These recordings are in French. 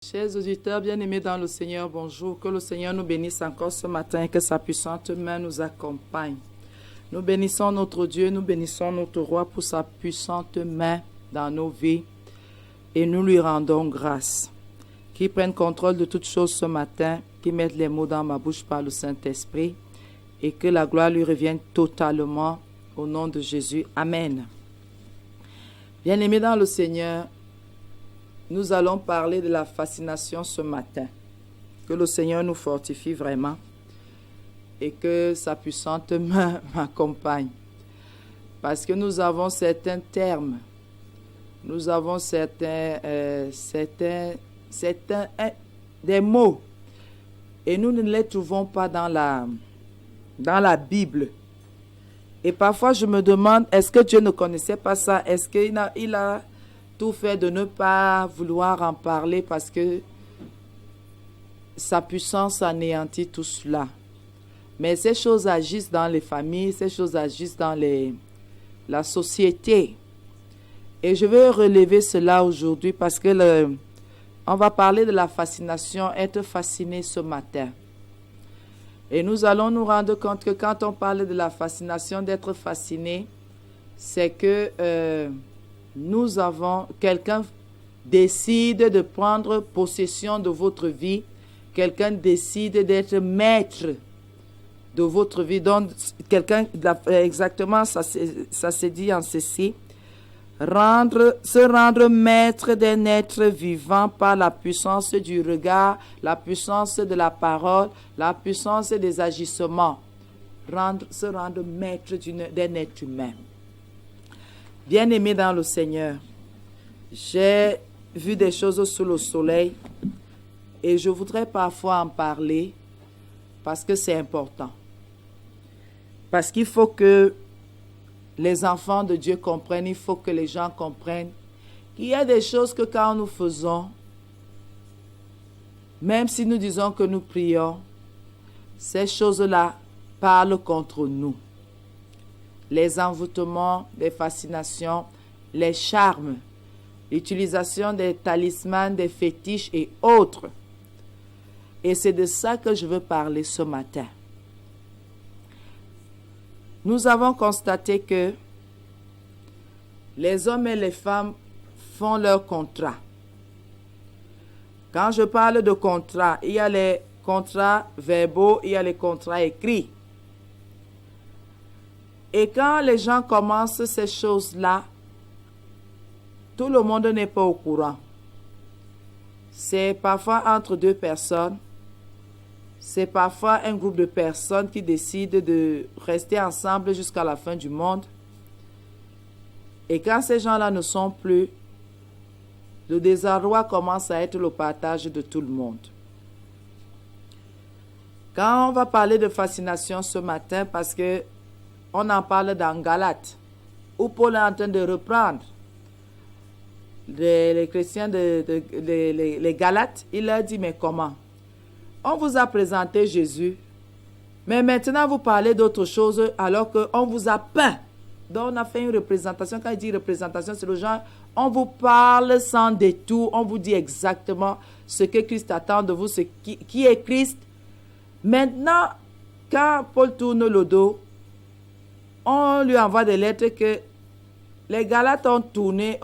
Chers auditeurs bien-aimés dans le Seigneur, bonjour. Que le Seigneur nous bénisse encore ce matin et que sa puissante main nous accompagne. Nous bénissons notre Dieu, nous bénissons notre Roi pour sa puissante main dans nos vies et nous lui rendons grâce. Qu'il prenne contrôle de toutes choses ce matin, qu'il mette les mots dans ma bouche par le Saint-Esprit et que la gloire lui revienne totalement au nom de Jésus. Amen. Bien-aimés dans le Seigneur, nous allons parler de la fascination ce matin. Que le Seigneur nous fortifie vraiment et que sa puissante main m'accompagne. Parce que nous avons certains termes, nous avons des mots et nous ne les trouvons pas dans la Bible. Et parfois je me demande, est-ce que Dieu ne connaissait pas ça? Est-ce qu'il a tout fait de ne pas vouloir en parler parce que sa puissance anéantit tout cela. Mais ces choses agissent dans les familles, ces choses agissent dans la société. Et je veux relever cela aujourd'hui parce que on va parler de la fascination, être fasciné ce matin. Et nous allons nous rendre compte que quand on parle de la fascination, d'être fasciné, c'est que quelqu'un décide de prendre possession de votre vie, quelqu'un décide d'être maître de votre vie. Donc, exactement, ça se dit en ceci, se rendre maître d'un être vivant par la puissance du regard, la puissance de la parole, la puissance des agissements. Se rendre maître d'un être humain. Bien-aimé dans le Seigneur, j'ai vu des choses sous le soleil et je voudrais parfois en parler parce que c'est important. Parce qu'il faut que les enfants de Dieu comprennent, il faut que les gens comprennent qu'il y a des choses que quand nous faisons, même si nous disons que nous prions, ces choses-là parlent contre nous. Les envoûtements, les fascinations, les charmes, l'utilisation des talismans, des fétiches et autres. Et c'est de ça que je veux parler ce matin. Nous avons constaté que les hommes et les femmes font leur contrat. Quand je parle de contrat, il y a les contrats verbaux, il y a les contrats écrits. Et quand les gens commencent ces choses-là, tout le monde n'est pas au courant. C'est parfois entre deux personnes, c'est parfois un groupe de personnes qui décident de rester ensemble jusqu'à la fin du monde. Et quand ces gens-là ne sont plus, le désarroi commence à être le partage de tout le monde. Quand on va parler de fascination ce matin, parce que on en parle dans Galates, où Paul est en train de reprendre les chrétiens, les Galates. Il leur dit, mais comment? On vous a présenté Jésus, mais maintenant vous parlez d'autre chose alors qu'on vous a peint. Donc on a fait une représentation. Quand il dit représentation, c'est le genre, on vous parle sans détour, on vous dit exactement ce que Christ attend de vous, qui est Christ. Maintenant, quand Paul tourne le dos, on lui envoie des lettres que les Galates ont tourné,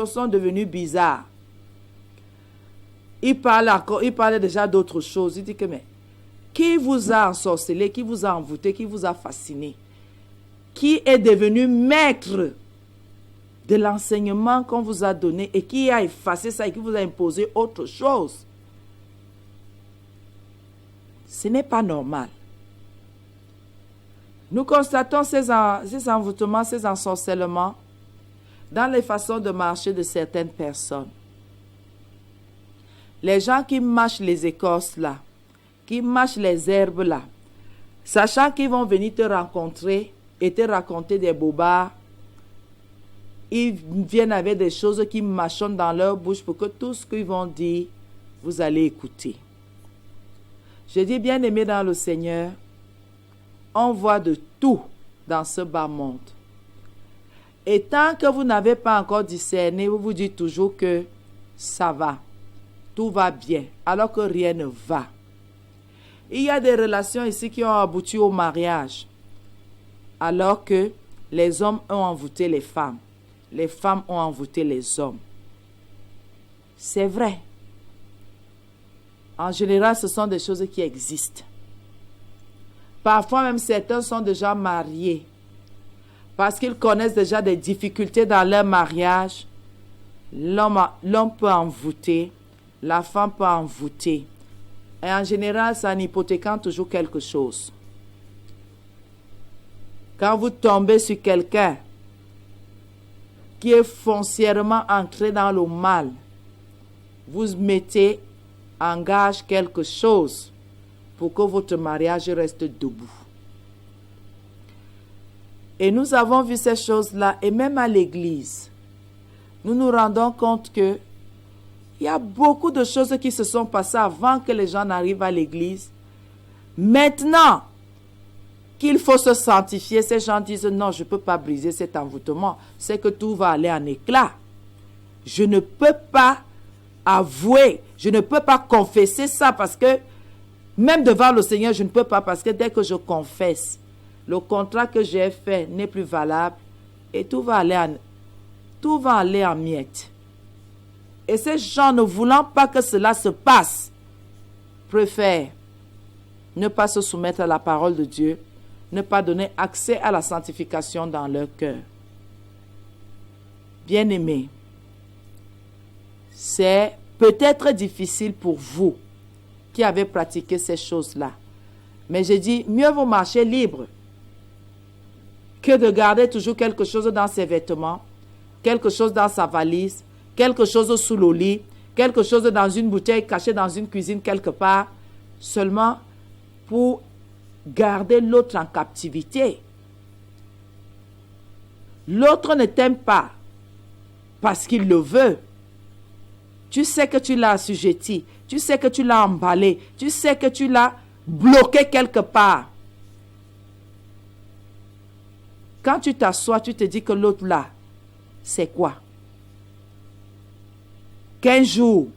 sont devenus bizarres. Il parle déjà d'autre chose. Il dit que, mais, qui vous a ensorcelé, qui vous a envoûté, qui vous a fasciné? Qui est devenu maître de l'enseignement qu'on vous a donné et qui a effacé ça et qui vous a imposé autre chose? Ce n'est pas normal. Nous constatons ces envoûtements, ces ensorcellements dans les façons de marcher de certaines personnes. Les gens qui mâchent les écorces là, qui mâchent les herbes là, sachant qu'ils vont venir te rencontrer et te raconter des bobards, ils viennent avec des choses qui mâchonnent dans leur bouche pour que tout ce qu'ils vont dire, vous allez écouter. Je dis bien aimé dans le Seigneur, on voit de tout dans ce bas monde. Et tant que vous n'avez pas encore discerné, vous vous dites toujours que ça va. tout va bien, alors que rien ne va. Il y a des relations ici qui ont abouti au mariage, alors que les hommes ont envoûté les femmes ont envoûté les hommes. C'est vrai. En général, ce sont des choses qui existent. Parfois même, certains sont déjà mariés parce qu'ils connaissent déjà des difficultés dans leur mariage. L'homme peut envoûter, la femme peut envoûter. Et en général, c'est en hypothéquant toujours quelque chose. Quand vous tombez sur quelqu'un qui est foncièrement ancré dans le mal, vous mettez en gage quelque chose pour que votre mariage reste debout. Et nous avons vu ces choses-là, et même à l'église, nous nous rendons compte que il y a beaucoup de choses qui se sont passées avant que les gens n'arrivent à l'église. Maintenant qu'il faut se sanctifier, ces gens disent non, je ne peux pas briser cet envoûtement. C'est que tout va aller en éclat. Je ne peux pas avouer, je ne peux pas confesser ça parce que même devant le Seigneur, je ne peux pas parce que dès que je confesse, le contrat que j'ai fait n'est plus valable et tout va aller en miettes. Et ces gens, ne voulant pas que cela se passe, préfèrent ne pas se soumettre à la parole de Dieu, ne pas donner accès à la sanctification dans leur cœur. Bien-aimés, c'est peut-être difficile pour vous qui avez pratiqué ces choses-là. Mais je dis, mieux vaut marcher libre que de garder toujours quelque chose dans ses vêtements, quelque chose dans sa valise, quelque chose sous le lit, quelque chose dans une bouteille cachée dans une cuisine quelque part, seulement pour garder l'autre en captivité. L'autre ne t'aime pas parce qu'il le veut. Tu sais que tu l'as assujetti, tu sais que tu l'as emballé, tu sais que tu l'as bloqué quelque part. Quand tu t'assois, tu te dis que l'autre là, c'est quoi? Qu'un jour,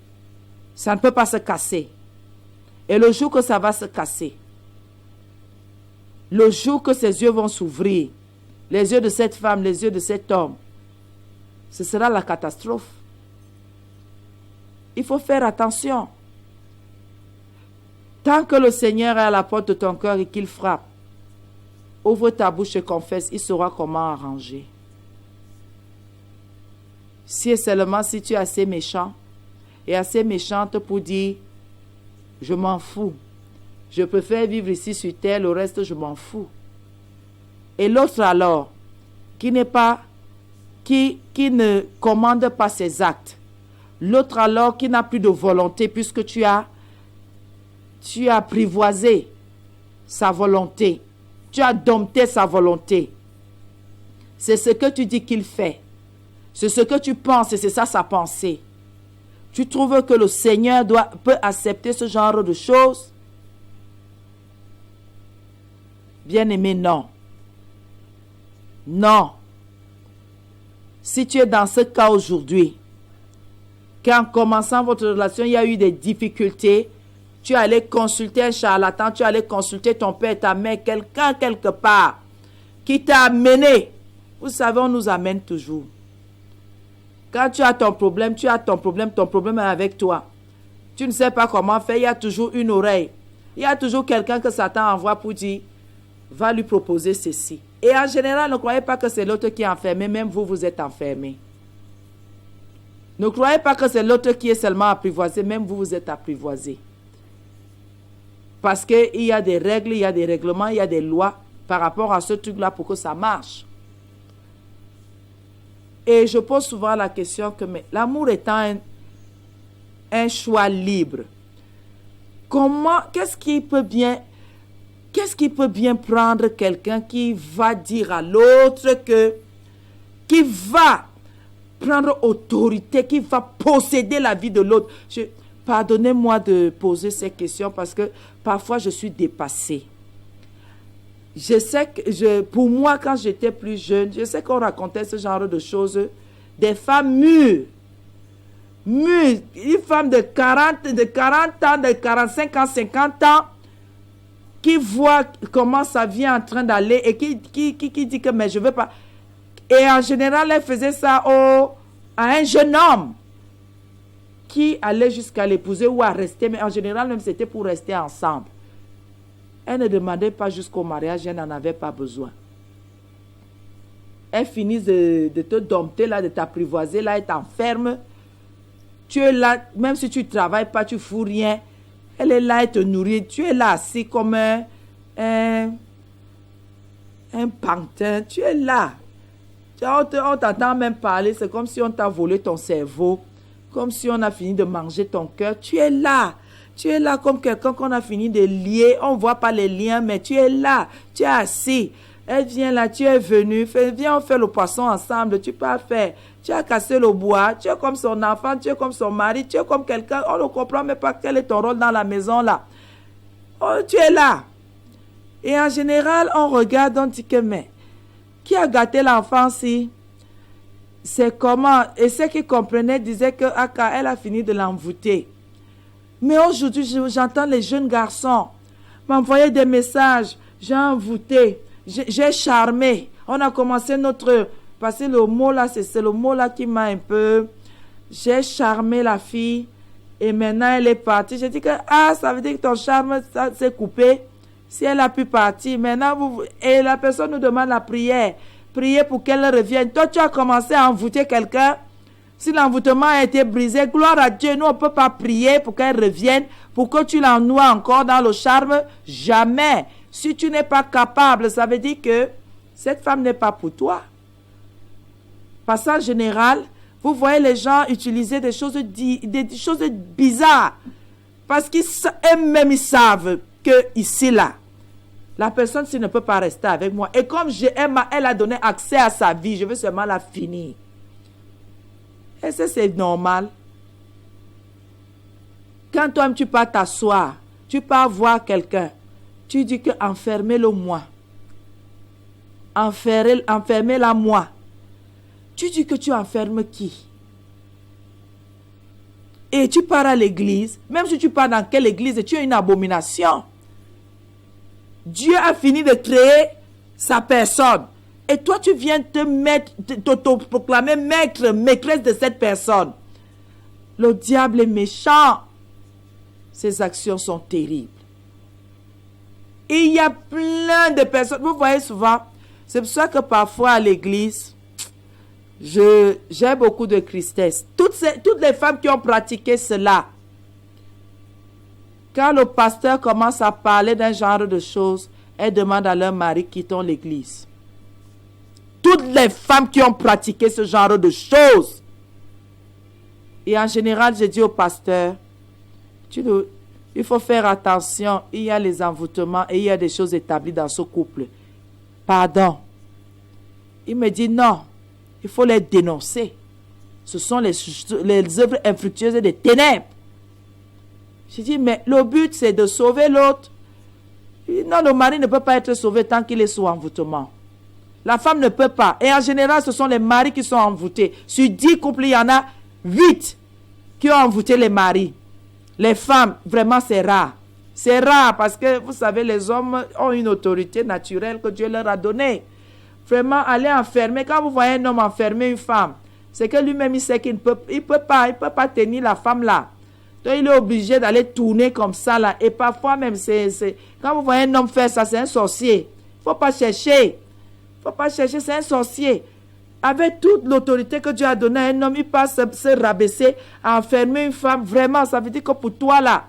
ça ne peut pas se casser. Et le jour que ça va se casser, le jour que ses yeux vont s'ouvrir, les yeux de cette femme, les yeux de cet homme, ce sera la catastrophe. Il faut faire attention. Tant que le Seigneur est à la porte de ton cœur et qu'il frappe, ouvre ta bouche et confesse, il saura comment arranger. Si et seulement si tu es assez méchant et assez méchante pour dire « je m'en fous, je préfère vivre ici sur terre, le reste je m'en fous ». Et l'autre alors, qui ne commande pas ses actes, l'autre alors qui n'a plus de volonté puisque tu as apprivoisé sa volonté, tu as dompté sa volonté. C'est ce que tu dis qu'il fait. C'est ce que tu penses et c'est ça sa pensée. Tu trouves que le Seigneur peut accepter ce genre de choses? Bien-aimé, non. Non. Si tu es dans ce cas aujourd'hui, qu'en commençant votre relation, il y a eu des difficultés, tu es allé consulter un charlatan, tu es allé consulter ton père, ta mère, quelqu'un quelque part qui t'a amené. Vous savez, on nous amène toujours. Quand tu as ton problème, ton problème est avec toi. Tu ne sais pas comment faire, il y a toujours une oreille. Il y a toujours quelqu'un que Satan envoie pour dire, va lui proposer ceci. Et en général, ne croyez pas que c'est l'autre qui est enfermé, même vous, vous êtes enfermé. Ne croyez pas que c'est l'autre qui est seulement apprivoisé, même vous, vous êtes apprivoisé. Parce qu'il y a des règles, il y a des règlements, il y a des lois par rapport à ce truc-là pour que ça marche. Et je pose souvent la question que l'amour étant un choix libre, qu'est-ce qui peut bien prendre quelqu'un qui va dire à l'autre qui va prendre autorité, qui va posséder la vie de l'autre? Pardonnez-moi de poser ces questions parce que parfois je suis dépassée. Je sais que pour moi, quand j'étais plus jeune, je sais qu'on racontait ce genre de choses, des femmes mûres mûre, une femme de 40 ans, de 45 ans, 50 ans, qui voit comment sa vie est en train d'aller et qui dit que mais je ne veux pas. Et en général, elle faisait ça à un jeune homme qui allait jusqu'à l'épouser ou à rester, mais en général, même c'était pour rester ensemble. Elle ne demandait pas jusqu'au mariage, elle n'en avait pas besoin. Elle finit de te dompter, là, de t'apprivoiser, là, elle t'enferme. Tu es là, même si tu ne travailles pas, tu ne fous rien. Elle est là, elle te nourrit. Tu es là assis comme un pantin. Tu es là. On t'entend même parler. C'est comme si on t'a volé ton cerveau. Comme si on a fini de manger ton cœur. Tu es là. Tu es là comme quelqu'un qu'on a fini de lier. On ne voit pas les liens, mais tu es là. Tu es assis. Elle vient là, tu es venu. Viens, on fait le poisson ensemble. Tu peux faire. Tu as cassé le bois. Tu es comme son enfant. Tu es comme son mari. Tu es comme quelqu'un. On ne comprend même pas quel est ton rôle dans la maison là. Oh, tu es là. Et en général, on regarde, on dit que mais qui a gâté l'enfant si? C'est comment? Et ceux qui comprenaient disaient que Aka, elle a fini de l'envoûter. Mais aujourd'hui, j'entends les jeunes garçons m'envoyer des messages. J'ai envoûté. J'ai charmé. On a commencé notre... Parce que le mot là, c'est le mot là qui m'a un peu... J'ai charmé la fille et maintenant elle est partie. J'ai dit que, ça veut dire que ton charme s'est coupé. Si elle a pu partir, maintenant, et la personne nous demande la prière. Prier pour qu'elle revienne. Toi, tu as commencé à envoûter quelqu'un. Si l'envoûtement a été brisé, gloire à Dieu, nous, on ne peut pas prier pour qu'elle revienne, pour que tu l'ennoies encore dans le charme. Jamais. Si tu n'es pas capable, ça veut dire que cette femme n'est pas pour toi. Parce qu'en général, vous voyez les gens utiliser des choses bizarres. Parce qu'eux-mêmes, ils savent que ici, là, la personne, s'il ne peut pas rester avec moi. Et comme elle a donné accès à sa vie, je veux seulement la finir. Et ça, c'est normal. Quand toi-même, tu pars t'asseoir, tu pars voir quelqu'un, tu dis que enfermez-le moi. Enfermez-la moi. Tu dis que tu enfermes qui? Et tu pars à l'église, même si tu pars dans quelle église, tu es une abomination. Dieu a fini de créer sa personne. Et toi, tu viens te proclamer maître, maîtresse de cette personne. Le diable est méchant. Ses actions sont terribles. Et il y a plein de personnes. Vous voyez souvent, c'est pour ça que parfois à l'église, j'ai beaucoup de tristesse. Toutes les femmes qui ont pratiqué cela, quand le pasteur commence à parler d'un genre de choses, elles demandent à leur mari, quittons l'église. Toutes les femmes qui ont pratiqué ce genre de choses. Et en général, je dis au pasteur, il faut faire attention. Il y a les envoûtements et il y a des choses établies dans ce couple. Pardon. Il me dit non, il faut les dénoncer. Ce sont les œuvres infructueuses des ténèbres. Je dis, mais le but, c'est de sauver l'autre. Non, le mari ne peut pas être sauvé tant qu'il est sous envoûtement. La femme ne peut pas. Et en général, ce sont les maris qui sont envoûtés. Sur 10 couples, il y en a 8 qui ont envoûté les maris. Les femmes, vraiment, c'est rare. C'est rare parce que, vous savez, les hommes ont une autorité naturelle que Dieu leur a donnée. Vraiment, aller enfermer. Quand vous voyez un homme enfermer une femme, c'est que lui-même, il sait qu'il ne peut pas tenir la femme là. Donc, il est obligé d'aller tourner comme ça là. Et parfois même, quand vous voyez un homme faire ça, c'est un sorcier. Il ne faut pas chercher. Il ne faut pas chercher, c'est un sorcier. Avec toute l'autorité que Dieu a donnée à un homme, il passe se rabaisser, à enfermer une femme. Vraiment, ça veut dire que pour toi là,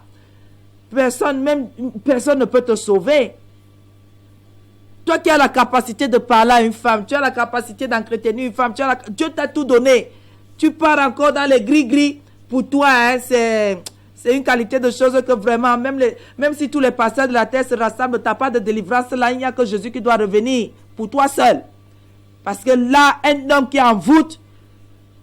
personne ne peut te sauver. Toi qui as la capacité de parler à une femme, tu as la capacité d'entretenir une femme, Dieu t'a tout donné. Tu pars encore dans les gris-gris. Pour toi, hein, c'est une qualité de chose que vraiment, même si tous les pasteurs de la terre se rassemblent, tu n'as pas de délivrance là, il n'y a que Jésus qui doit revenir pour toi seul. Parce que là, un homme qui envoûte,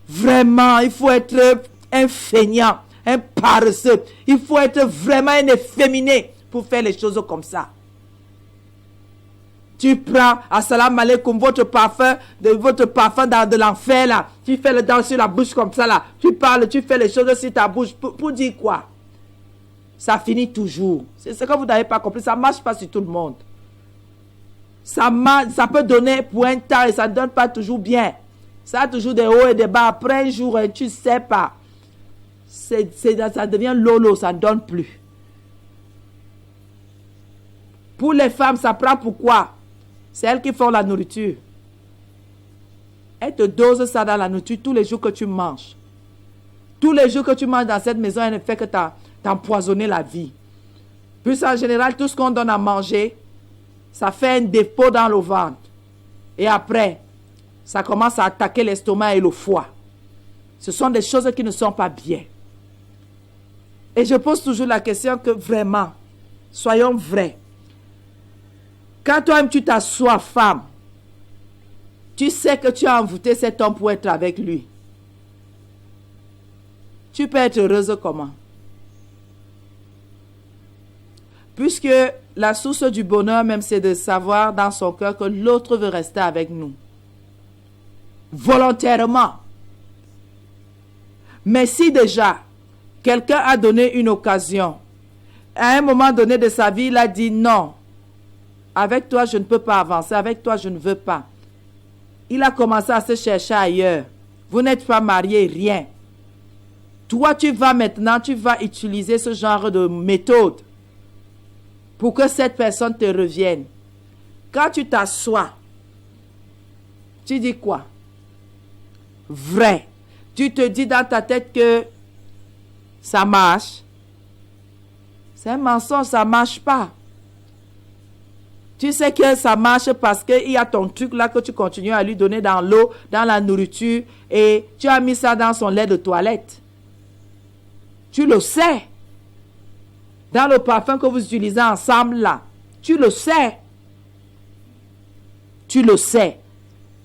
vraiment, il faut être un feignant, un paresseux. Il faut être vraiment un efféminé pour faire les choses comme ça. Tu prends, assalamu alaikum, votre parfum dans de l'enfer là. Tu fais le dents sur la bouche comme ça là. Tu parles, tu fais les choses sur ta bouche. Pour dire quoi? Ça finit toujours. C'est ce que vous n'avez pas compris. Ça ne marche pas sur tout le monde. Ça peut donner pour un temps et ça ne donne pas toujours bien. Ça a toujours des hauts et des bas. Après un jour, tu ne sais pas. Ça devient lolo, ça ne donne plus. Pour les femmes, ça prend pourquoi? C'est elles qui font la nourriture. Elles te dosent ça dans la nourriture tous les jours que tu manges. Tous les jours que tu manges dans cette maison, elle ne fait que t'empoisonner la vie. Puis en général, tout ce qu'on donne à manger, ça fait un dépôt dans le ventre. Et après, ça commence à attaquer l'estomac et le foie. Ce sont des choses qui ne sont pas bien. Et je pose toujours la question que vraiment, soyons vrais. Quand toi-même tu t'assois, femme, tu sais que tu as envoûté cet homme pour être avec lui. Tu peux être heureuse comment? Puisque la source du bonheur même, c'est de savoir dans son cœur que l'autre veut rester avec nous. Volontairement. Mais si déjà, quelqu'un a donné une occasion, à un moment donné de sa vie, il a dit non, avec toi je ne peux pas avancer, avec toi je ne veux pas. Il a commencé à se chercher ailleurs. Vous n'êtes pas mariés, rien. Toi, tu vas utiliser ce genre de méthode pour que cette personne te revienne. Quand tu t'assois, tu dis quoi? Vrai. Tu te dis dans ta tête que ça marche. C'est un mensonge, ça ne marche pas. Tu sais que ça marche parce qu'il y a ton truc là que tu continues à lui donner dans l'eau, dans la nourriture, et tu as mis ça dans son lait de toilette. Tu le sais. Dans le parfum que vous utilisez ensemble là, tu le sais. Tu le sais.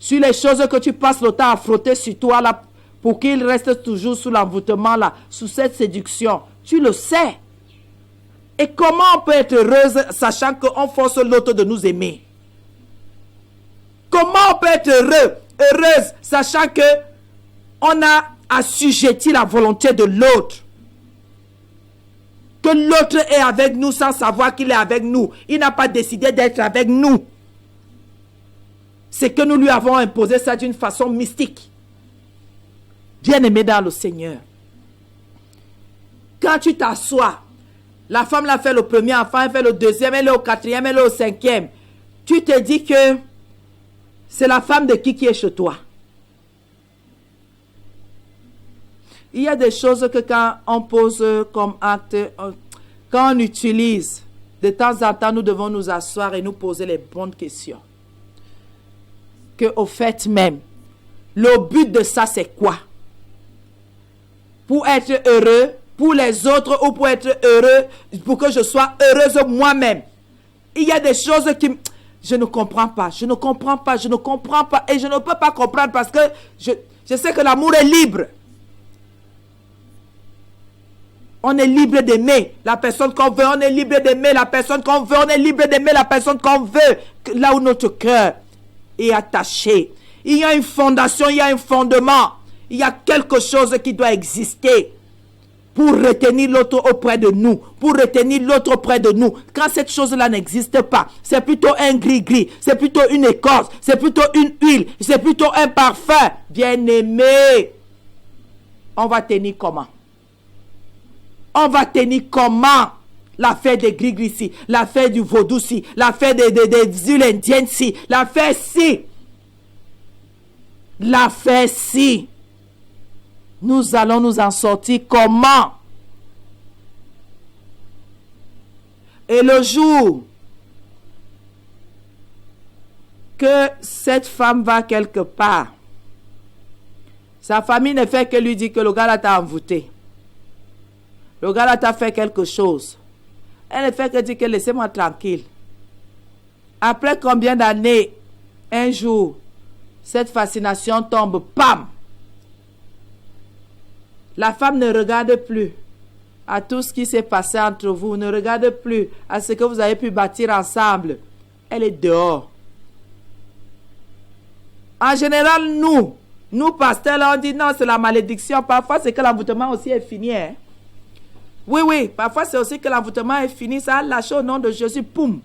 Sur les choses que tu passes le temps à frotter sur toi là, pour qu'il reste toujours sous l'envoûtement là, sous cette séduction, tu le sais. Et comment on peut être heureuse sachant qu'on force l'autre de nous aimer? Comment on peut être heureuse sachant que on a assujetti la volonté de l'autre? Que l'autre est avec nous sans savoir qu'il est avec nous. Il n'a pas décidé d'être avec nous. C'est que nous lui avons imposé ça d'une façon mystique. Bien-aimé dans le Seigneur. Quand tu t'assois, la femme l'a fait le premier enfant, elle fait le deuxième, elle est au quatrième, elle est au cinquième. Tu te dis que c'est la femme de qui est chez toi. Il y a des choses que quand on pose comme acte, quand on utilise, de temps en temps, nous devons nous asseoir et nous poser les bonnes questions. Que au fait même, le but de ça, c'est quoi? Pour être heureux, pour les autres ou pour être heureux, pour que je sois heureuse moi-même. Il y a des choses qui... Je ne comprends pas, je ne comprends pas, je ne comprends pas. Et je ne peux pas comprendre parce que je sais que l'amour est libre. On est libre d'aimer la personne qu'on veut. On est libre d'aimer la personne qu'on veut. On est libre d'aimer la personne qu'on veut. Là où notre cœur est attaché. Il y a une fondation, il y a un fondement. Il y a quelque chose qui doit exister pour retenir l'autre auprès de nous. Pour retenir l'autre auprès de nous. Quand cette chose-là n'existe pas, c'est plutôt un gris-gris. C'est plutôt une écorce. C'est plutôt une huile. C'est plutôt un parfum. Bien-aimé. On va tenir comment? On va tenir comment? L'affaire des gris-gris-ci, l'affaire du vaudou-ci, l'affaire des huiles indiennes-ci, l'affaire-ci. L'affaire-ci. Nous allons nous en sortir comment? Et le jour que cette femme va quelque part, sa famille ne fait que lui dire que le gars là t'a envoûté. Le gars là t'a fait quelque chose. Elle ne fait que dire que laissez-moi tranquille. Après combien d'années, un jour, cette fascination tombe, pam! La femme ne regarde plus à tout ce qui s'est passé entre vous, ne regarde plus à ce que vous avez pu bâtir ensemble. Elle est dehors. En général, nous pasteurs, là, on dit non, c'est la malédiction. Parfois, c'est que l'envoûtement aussi est fini. Hein? Oui, parfois, c'est aussi que l'envoûtement est fini. Ça a lâché au nom de Jésus. Poum.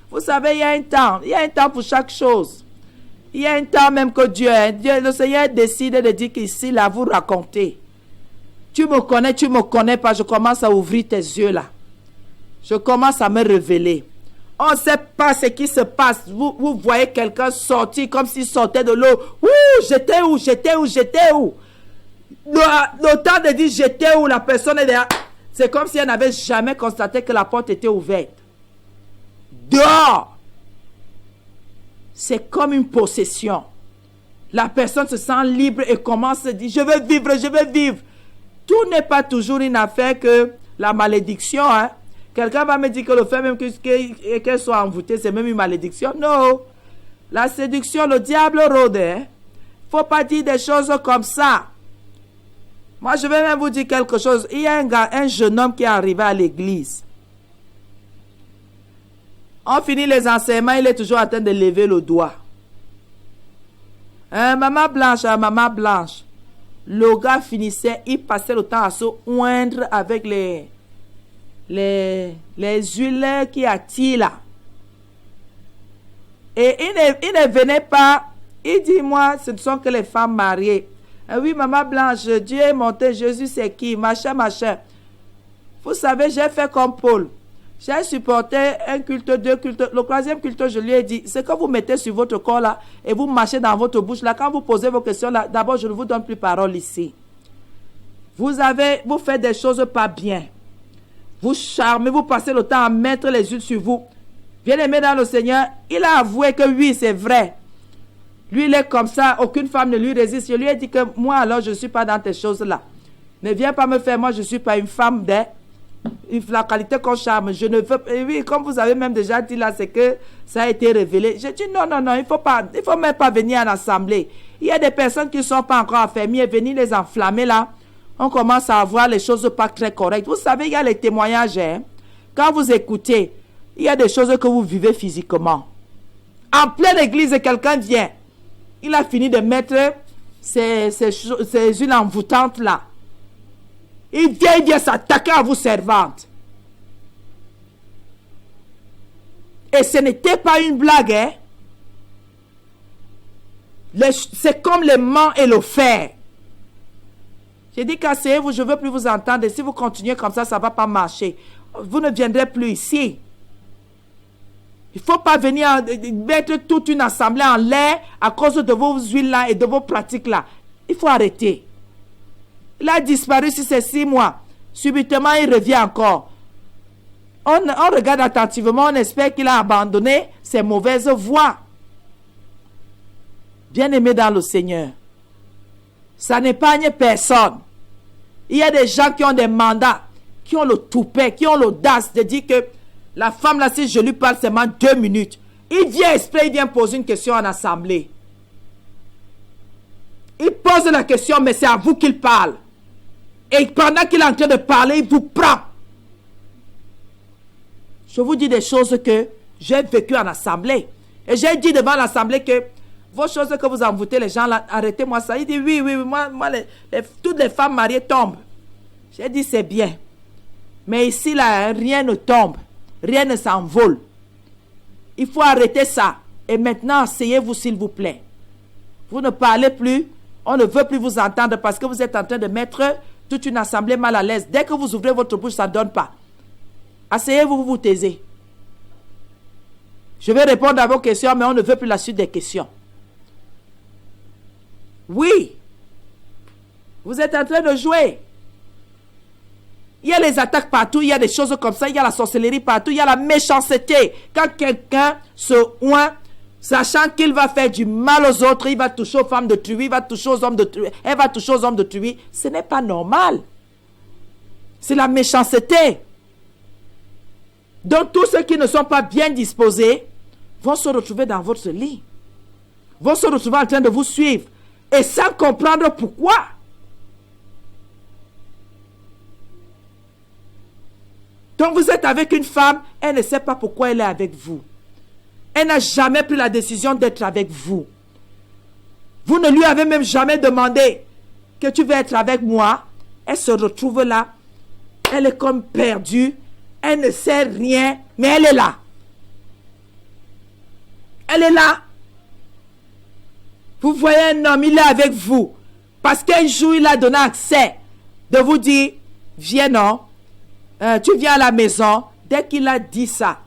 Vous savez, il y a un temps. Il y a un temps pour chaque chose. Il y a un temps même que Dieu, le Seigneur décide de dire qu'ici, là, vous racontez. Tu me connais pas. Je commence à ouvrir tes yeux là. Je commence à me révéler. On ne sait pas ce qui se passe. Vous voyez quelqu'un sortir comme s'il sortait de l'eau. Ouh, j'étais où? Le temps de dire j'étais où, la personne est derrière. C'est comme si elle n'avait jamais constaté que la porte était ouverte. Dehors. C'est comme une possession. La personne se sent libre et commence à dire je veux vivre. Tout n'est pas toujours une affaire que la malédiction. Hein? Quelqu'un va me dire que le fait même qu'elle soit envoûtée, c'est même une malédiction. Non. La séduction, le diable rôde. Il ne faut pas dire des choses comme ça. Moi, je vais même vous dire quelque chose. Il y a un jeune homme qui est arrivé à l'église. On finit les enseignements, il est toujours en train de lever le doigt. Maman Blanche. Le gars finissait, il passait le temps à se oindre avec les huiles qui attirent là. Et il ne venait pas. Il dit, moi, ce ne sont que les femmes mariées. Oui, maman Blanche, Dieu est monté, Jésus c'est qui? Machin. Vous savez, j'ai fait comme Paul. J'ai supporté un culte, 2 cultes. Le 3e culte, je lui ai dit, ce que vous mettez sur votre corps là, et vous marchez dans votre bouche là, quand vous posez vos questions là, d'abord, je ne vous donne plus parole ici. Vous faites des choses pas bien. Vous charmez, vous passez le temps à mettre les huiles sur vous. Bien-aimé dans le Seigneur, il a avoué que oui, c'est vrai. Lui, il est comme ça, aucune femme ne lui résiste. Je lui ai dit que moi, alors, je ne suis pas dans tes choses-là. Ne viens pas me faire, moi, je ne suis pas une femme la qualité qu'on charme. Je ne veux pas. Oui, comme vous avez même déjà dit là, c'est que ça a été révélé. J'ai dit non, il ne faut même pas venir en assemblée. Il y a des personnes qui ne sont pas encore affermies et venir les enflammer là. On commence à avoir les choses pas très correctes. Vous savez, il y a les témoignages. Hein? Quand vous écoutez, il y a des choses que vous vivez physiquement. En pleine église, quelqu'un vient. Il a fini de mettre ces huiles envoûtantes là. Il vient s'attaquer à vous servantes. Et ce n'était pas une blague. Hein? C'est comme le mant et le fer. J'ai dit qu'asseyez-vous, je ne veux plus vous entendre. Et si vous continuez comme ça ne va pas marcher. Vous ne viendrez plus ici. Il ne faut pas venir mettre toute une assemblée en l'air à cause de vos huiles là et de vos pratiques là. Il faut arrêter. Il a disparu sur ces 6 mois. Subitement, il revient encore. On regarde attentivement, on espère qu'il a abandonné ses mauvaises voies. Bien-aimé dans le Seigneur, ça n'épargne personne. Il y a des gens qui ont des mandats, qui ont le toupet, qui ont l'audace de dire que la femme là, si je lui parle seulement 2 minutes, il vient exprès, il vient poser une question en assemblée. Il pose la question, mais c'est à vous qu'il parle. Et pendant qu'il est en train de parler, il vous prend. Je vous dis des choses que j'ai vécues en assemblée. Et j'ai dit devant l'assemblée que vos choses que vous envoûtez les gens là, arrêtez-moi ça. Il dit oui, moi toutes les femmes mariées tombent. J'ai dit c'est bien. Mais ici là, rien ne tombe. Rien ne s'envole. Il faut arrêter ça. Et maintenant, asseyez-vous s'il vous plaît. Vous ne parlez plus. On ne veut plus vous entendre parce que vous êtes en train de mettre toute une assemblée mal à l'aise. Dès que vous ouvrez votre bouche, ça ne donne pas. Asseyez-vous, vous vous taisez. Je vais répondre à vos questions, mais on ne veut plus la suite des questions. Oui. Vous êtes en train de jouer. Il y a les attaques partout, il y a des choses comme ça, il y a la sorcellerie partout, il y a la méchanceté. Quand quelqu'un se oint, sachant qu'il va faire du mal aux autres, il va toucher aux femmes de truie, il va toucher aux hommes de truie, elle va toucher aux hommes de truie. Ce n'est pas normal. C'est la méchanceté. Donc tous ceux qui ne sont pas bien disposés vont se retrouver dans votre lit. Vont se retrouver en train de vous suivre. Et sans comprendre pourquoi. Donc vous êtes avec une femme, elle ne sait pas pourquoi elle est avec vous. Elle n'a jamais pris la décision d'être avec vous. Vous ne lui avez même jamais demandé que tu veux être avec moi. Elle se retrouve là. Elle est comme perdue. Elle ne sait rien, mais elle est là. Elle est là. Vous voyez un homme, il est avec vous. Parce qu'un jour, il a donné accès de vous dire, viens non, tu viens à la maison. Dès qu'il a dit ça,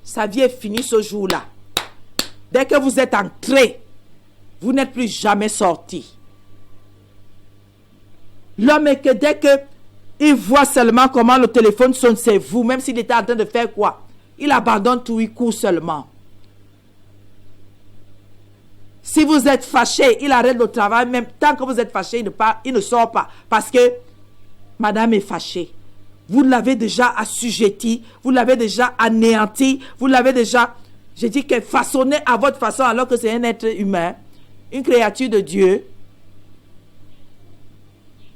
sa vie est finie ce jour-là. Dès que vous êtes entré, vous n'êtes plus jamais sorti. L'homme est que dès qu'il voit seulement comment le téléphone sonne, c'est vous, même s'il était en train de faire quoi, il abandonne tout, il court seulement. Si vous êtes fâché, il arrête le travail, même tant que vous êtes fâché, il ne sort pas. Parce que madame est fâchée. Vous l'avez déjà assujetti, vous l'avez déjà anéanti, vous l'avez déjà, je dis que façonné à votre façon alors que c'est un être humain, une créature de Dieu.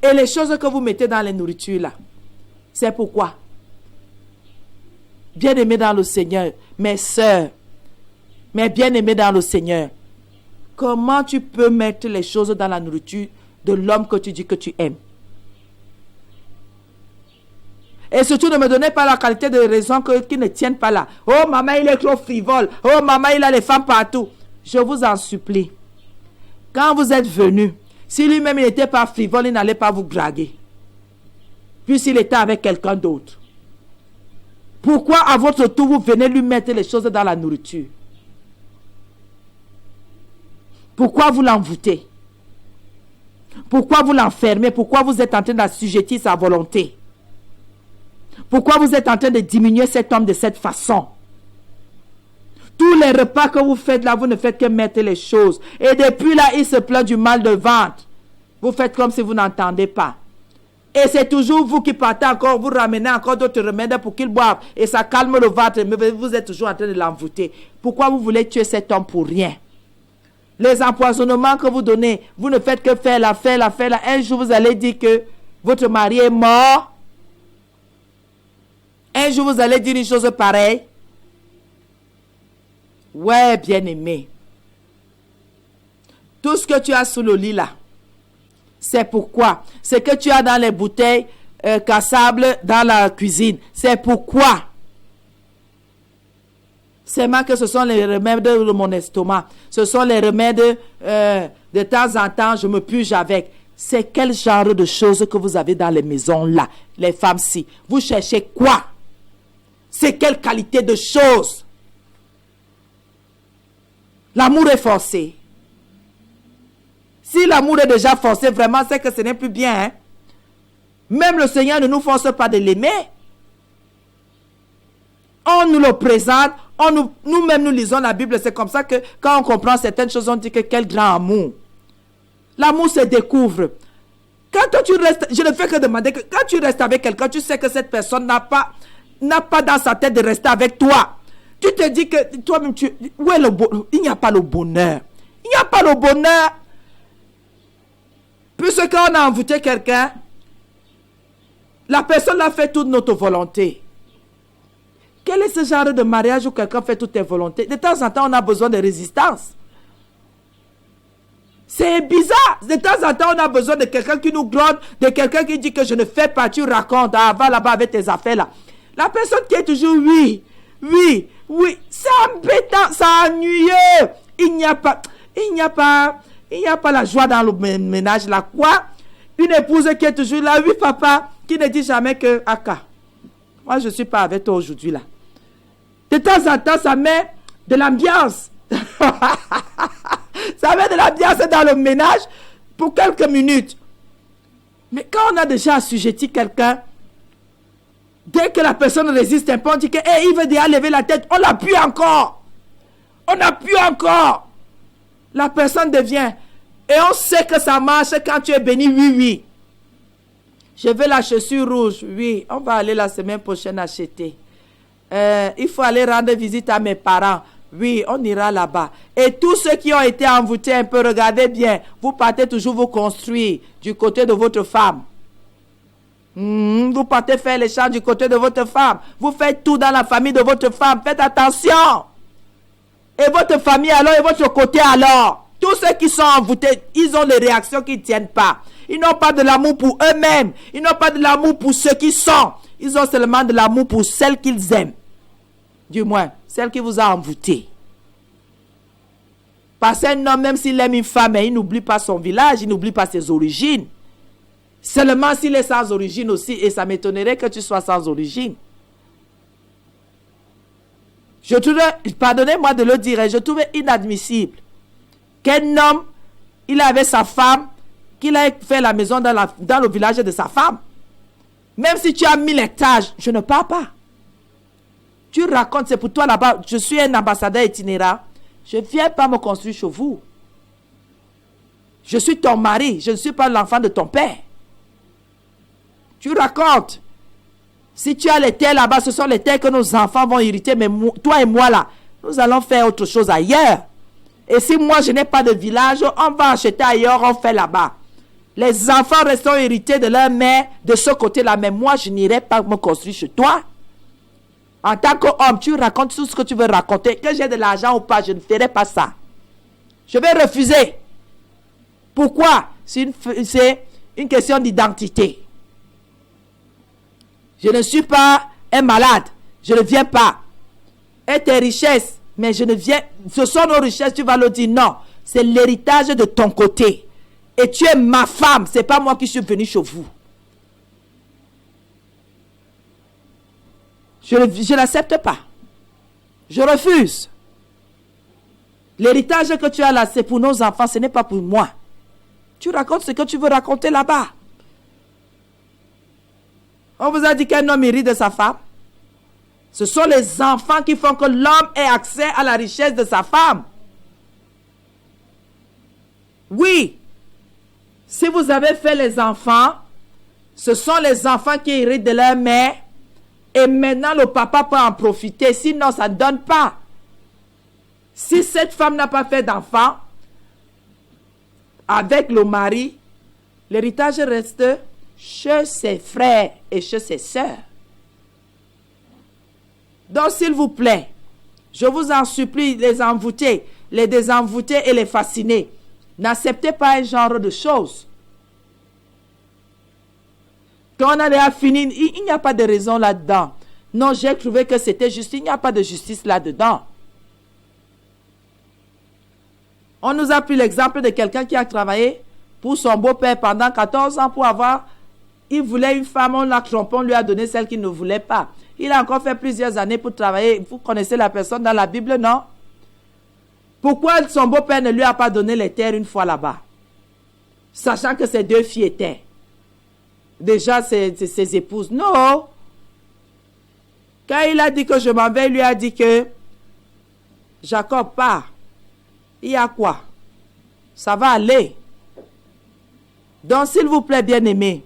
Et les choses que vous mettez dans les nourritures là, c'est pourquoi. Bien-aimés dans le Seigneur, mes sœurs, mes bien-aimés dans le Seigneur, comment tu peux mettre les choses dans la nourriture de l'homme que tu dis que tu aimes? Et surtout, ne me donnez pas la qualité de raison qui ne tiennent pas là. Oh, maman, il est trop frivole. Oh, maman, il a les femmes partout. Je vous en supplie. Quand vous êtes venu, si lui-même il n'était pas frivole, il n'allait pas vous draguer. Puisqu'il était avec quelqu'un d'autre. Pourquoi à votre tour, vous venez lui mettre les choses dans la nourriture? Pourquoi vous l'envoûtez? Pourquoi vous l'enfermez? Pourquoi vous êtes en train d'assujettir sa volonté? Pourquoi vous êtes en train de diminuer cet homme de cette façon? Tous les repas que vous faites là, vous ne faites que mettre les choses. Et depuis là, il se plaint du mal de ventre. Vous faites comme si vous n'entendez pas. Et c'est toujours vous qui partez encore, vous ramenez encore d'autres remèdes pour qu'il boive. Et ça calme le ventre, mais vous êtes toujours en train de l'envoûter. Pourquoi vous voulez tuer cet homme pour rien? Les empoisonnements que vous donnez, vous ne faites que faire là. Un jour, vous allez dire que votre mari est mort. Un jour, vous allez dire une chose pareille. Ouais, bien-aimé. Tout ce que tu as sous le lit là, c'est pourquoi. Ce que tu as dans les bouteilles cassables dans la cuisine, c'est pourquoi. C'est moi que ce sont les remèdes de mon estomac. Ce sont les remèdes de temps en temps, je me purge avec. C'est quel genre de choses que vous avez dans les maisons là, les femmes-ci? Vous cherchez quoi? C'est quelle qualité de choses? L'amour est forcé. Si l'amour est déjà forcé, vraiment, c'est que ce n'est plus bien. Hein? Même le Seigneur ne nous force pas de l'aimer. On nous le présente, nous-mêmes nous lisons la Bible. C'est comme ça que quand on comprend certaines choses, on dit que quel grand amour. L'amour se découvre. Quand toi, tu restes, je ne fais que demander que quand tu restes avec quelqu'un, tu sais que cette personne n'a pas dans sa tête de rester avec toi. Tu te dis que toi-même, où est il n'y a pas le bonheur. Il n'y a pas le bonheur. Puisque quand on a envoûté quelqu'un, la personne a fait toute notre volonté. Quel est ce genre de mariage où quelqu'un fait toutes tes volontés? De temps en temps, on a besoin de résistance. C'est bizarre. De temps en temps, on a besoin de quelqu'un qui nous gronde, de quelqu'un qui dit que je ne fais pas, tu racontes, va là-bas avec tes affaires là. La personne qui est toujours oui. C'est embêtant, c'est ennuyeux. Il n'y a pas la joie dans le ménage là. Quoi? Une épouse qui est toujours là, oui papa, qui ne dit jamais que Aka. Moi je ne suis pas avec toi aujourd'hui là. De temps en temps, ça met de l'ambiance. Ça met de l'ambiance dans le ménage pour quelques minutes. Mais quand on a déjà assujetti quelqu'un, dès que la personne résiste un peu, on dit que il veut déjà lever la tête, on l'appuie encore. La personne devient. Et on sait que ça marche quand tu es béni, oui. Je veux la chaussure rouge, oui. On va aller la semaine prochaine acheter. Il faut aller rendre visite à mes parents. Oui, on ira là-bas. Et tous ceux qui ont été envoûtés un peu, regardez bien. Vous partez toujours vous construire du côté de votre femme. Vous partez faire les champs du côté de votre femme. Vous faites tout dans la famille de votre femme. Faites attention. Et votre famille alors, et votre côté alors. Tous ceux qui sont envoûtés, ils ont des réactions qui ne tiennent pas. Ils n'ont pas de l'amour pour eux-mêmes. Ils n'ont pas de l'amour pour ceux qui sont. Ils ont seulement de l'amour pour celles qu'ils aiment. Du moins, celle qui vous a envoûté. Parce qu'un homme, même s'il aime une femme, il n'oublie pas son village, il n'oublie pas ses origines. Seulement s'il est sans origine aussi, et ça m'étonnerait que tu sois sans origine. Je trouvais, pardonnez-moi de le dire, je trouvais inadmissible qu'un homme, il avait sa femme, qu'il ait fait la maison dans le village de sa femme. Même si tu as 1000 hectares, je ne pars pas. Tu racontes, c'est pour toi là-bas, je suis un ambassadeur itinérant. Je ne viens pas me construire chez vous. Je suis ton mari, je ne suis pas l'enfant de ton père. Tu racontes. Si tu as les terres là-bas, ce sont les terres que nos enfants vont hériter, mais toi et moi là, nous allons faire autre chose ailleurs. Et si moi je n'ai pas de village, on va acheter ailleurs, on fait là-bas. Les enfants resteront hérités de leur mère de ce côté-là, mais moi je n'irai pas me construire chez toi. En tant qu'homme, tu racontes tout ce que tu veux raconter. Que j'ai de l'argent ou pas, je ne ferai pas ça. Je vais refuser. Pourquoi? C'est une question d'identité. Je ne suis pas un malade. Je ne viens pas. Et tes richesses, mais je ne viens... Ce sont nos richesses, tu vas le dire. Non, c'est l'héritage de ton côté. Et tu es ma femme. Ce n'est pas moi qui suis venu chez vous. Je ne l'accepte pas. Je refuse. L'héritage que tu as là, c'est pour nos enfants, ce n'est pas pour moi. Tu racontes ce que tu veux raconter là-bas. On vous a dit qu'un homme hérite de sa femme. Ce sont les enfants qui font que l'homme ait accès à la richesse de sa femme. Oui. Si vous avez fait les enfants, ce sont les enfants qui héritent de leur mère. Et maintenant, le papa peut en profiter. Sinon, ça ne donne pas. Si cette femme n'a pas fait d'enfant, avec le mari, l'héritage reste chez ses frères et chez ses sœurs. Donc, s'il vous plaît, je vous en supplie, les envoûtés, les désenvoûtés et les fascinés, n'acceptez pas un genre de choses. Quand on a déjà fini, il n'y a pas de raison là-dedans. Non, j'ai trouvé que c'était juste. Il n'y a pas de justice là-dedans. On nous a pris l'exemple de quelqu'un qui a travaillé pour son beau-père pendant 14 ans pour avoir... Il voulait une femme, on l'a trompé, on lui a donné celle qu'il ne voulait pas. Il a encore fait plusieurs années pour travailler. Vous connaissez la personne dans la Bible, non? Pourquoi son beau-père ne lui a pas donné les terres une fois là-bas? Sachant que ses deux filles étaient déjà ses épouses. Non. Quand il a dit que je m'en vais, il lui a dit que Jacob part. Il y a quoi? Ça va aller. Donc, s'il vous plaît, bien-aimé,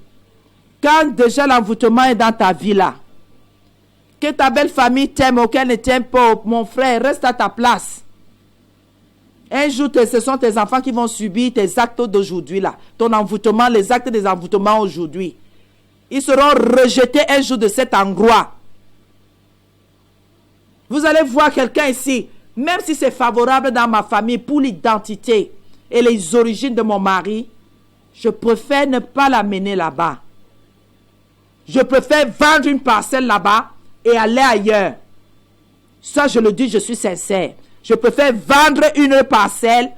quand déjà l'envoûtement est dans ta vie là, que ta belle famille t'aime ou qu'elle ne t'aime pas, mon frère, reste à ta place. Un jour, ce sont tes enfants qui vont subir tes actes d'aujourd'hui là. Ton envoûtement, les actes des envoûtements aujourd'hui. Ils seront rejetés un jour de cet endroit. Vous allez voir quelqu'un ici, même si c'est favorable dans ma famille pour l'identité et les origines de mon mari, je préfère ne pas l'amener là-bas. Je préfère vendre une parcelle là-bas et aller ailleurs. Ça, je le dis, je suis sincère. Je préfère vendre une parcelle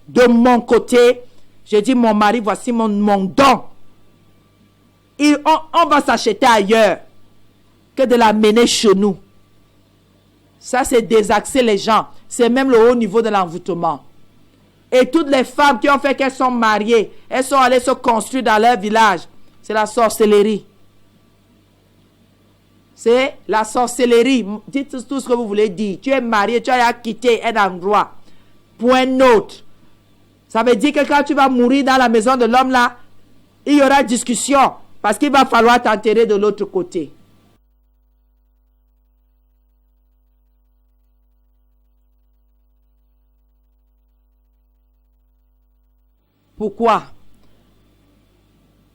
de mon côté. J'ai dit, mon mari, voici mon don. Et on va s'acheter ailleurs que de l'amener chez nous. Ça, c'est désaxer les gens. C'est même le haut niveau de l'envoûtement. Et toutes les femmes qui ont fait qu'elles sont mariées, elles sont allées se construire dans leur village. C'est la sorcellerie. C'est la sorcellerie. Dites tout ce que vous voulez dire. Tu es marié, tu as quitté un endroit pour un autre. Ça veut dire que quand tu vas mourir dans la maison de l'homme là, il y aura discussion. Parce qu'il va falloir t'enterrer de l'autre côté. Pourquoi?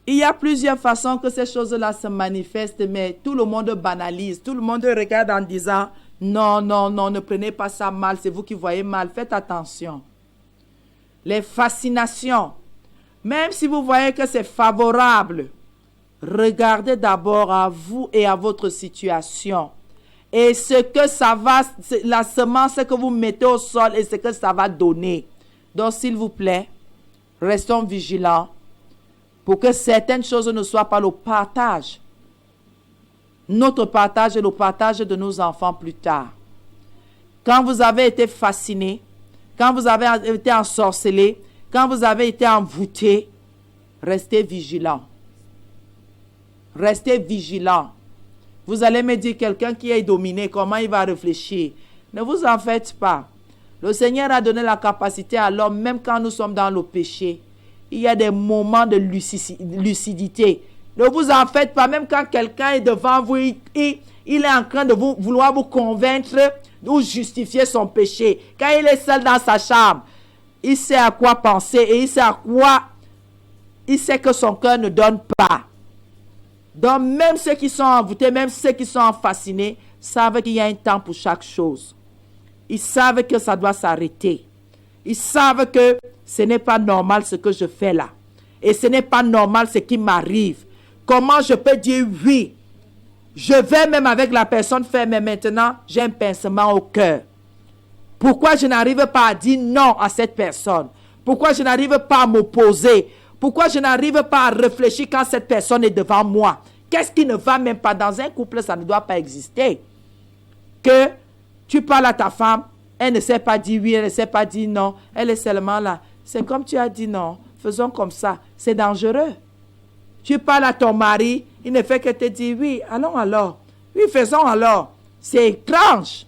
Il y a plusieurs façons que ces choses-là se manifestent, mais tout le monde banalise. Tout le monde regarde en disant, non, non, non, ne prenez pas ça mal, c'est vous qui voyez mal, faites attention. les fascinations. Même si vous voyez que c'est favorable, regardez d'abord à vous et à votre situation. Et ce que ça va, la semence que vous mettez au sol et ce que ça va donner. Donc, s'il vous plaît, restons vigilants pour que certaines choses ne soient pas le partage. Notre partage est le partage de nos enfants plus tard. Quand vous avez été fasciné, quand vous avez été ensorcelé, quand vous avez été envoûté, restez vigilants. Restez vigilants. Vous allez me dire, quelqu'un qui est dominé, comment il va réfléchir? Ne vous en faites pas. Le Seigneur a donné la capacité à l'homme, même quand nous sommes dans le péché. Il y a des moments de lucidité. Ne vous en faites pas, même quand quelqu'un est devant vous, il est en train de vouloir vous convaincre ou justifier son péché. Quand il est seul dans sa chambre, il sait à quoi penser et il sait que son cœur ne donne pas. Donc, même ceux qui sont envoûtés, même ceux qui sont fascinés, savent qu'il y a un temps pour chaque chose. Ils savent que ça doit s'arrêter. Ils savent que ce n'est pas normal ce que je fais là. Et ce n'est pas normal ce qui m'arrive. Comment je peux dire oui? Je vais même avec la personne faire, mais maintenant, j'ai un pincement au cœur. Pourquoi je n'arrive pas à dire non à cette personne? Pourquoi je n'arrive pas à m'opposer? Pourquoi je n'arrive pas à réfléchir quand cette personne est devant moi? Qu'est-ce qui ne va même pas? Dans un couple, ça ne doit pas exister. Que tu parles à ta femme, elle ne sait pas dire oui, elle ne sait pas dire non. Elle est seulement là. C'est comme tu as dit non. Faisons comme ça. C'est dangereux. Tu parles à ton mari, il ne fait que te dire oui, allons alors. Oui, faisons alors. C'est étrange.